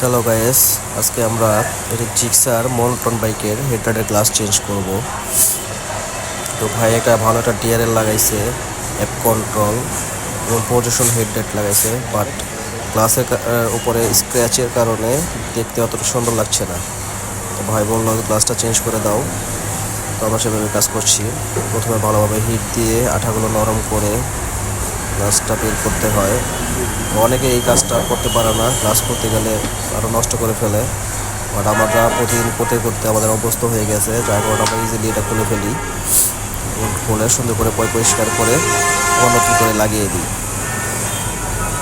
Hello guys, আজকে আমরা এটি জিক্সার মনোটন বাইকের হেডলাইটের গ্লাস চেঞ্জ করব। তো ভাই একটা ভালো একটা ডিআরএল লাগাইছে, অ্যাপ কন্ট্রোল এবং পজিশন হেডলাইট লাগাইছে, বাট গ্লাসের উপরে স্ক্র্যাচের কারণে দেখতে অতটা সুন্দর লাগছে না। তো ভাই বললো গ্লাসটা চেঞ্জ করে দাও। তো আমরা সেভাবে কাজ করছি। প্রথমে ভালোভাবে হিট দিয়ে আঠাগুলো নরম করে গ্লাসটা বের করতে হয়। অনেকে এই কাজটা করতে পারে না, গ্লাস করতে গেলে আরও নষ্ট করে ফেলে। বাট আমরা প্রতিদিন করতে করতে আমাদের অভ্যস্ত হয়ে গেছে, যার কারণে আমরা ইজিলি এটা খুলে ফেলি এবং খুলে সুন্দর করে পরিষ্কার করে আবার নতুন করে লাগিয়ে দিই।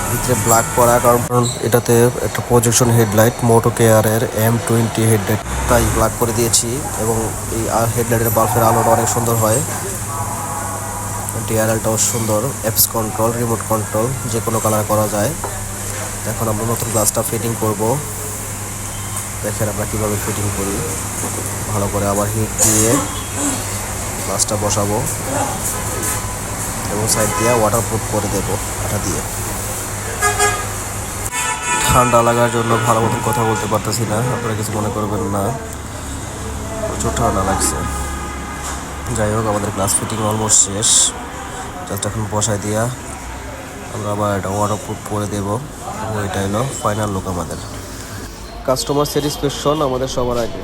ভিতরে ব্ল্যাক করা কারণ এটাতে একটা প্রজেকশন হেডলাইট মোটো কেয়ারের M20 হেডলাইট, তাই ব্ল্যাক করে দিয়েছি। এবং এই হেডলাইটের বাল্বের আলোটা অনেক সুন্দর হয়। ডিআরএলটাও সুন্দর, অ্যাপস কন্ট্রোল, রিমোট কন্ট্রোল, যে কোনো কালার করা যায়। এখন আমরা নতুন গ্লাসটা ফিটিং করব। দেখেন আমরা কীভাবে ফিটিং করি। ভালো করে আবার হিট দিয়ে গ্লাসটা বসাবো এবং সাইড দিয়ে ওয়াটারপ্রুফ করে দেবো আটা দিয়ে। ঠান্ডা লাগার জন্য ভালো মতন কথা বলতে পারতেছি না, আপনারা কিছু মনে করবেন না, প্রচুর ঠান্ডা লাগছে। যাই হোক, আমাদের গ্লাস ফিটিং অলমোস্ট শেষ। জাস্ট এখন বসাই দিয়া আমরা আবার এটা ওয়াটারপ্রুফ করে দেবো এবং এটা হলো ফাইনাল লুক আমাদের। কাস্টমার স্যাটিসফ্যাকশন আমাদের সবার আগে।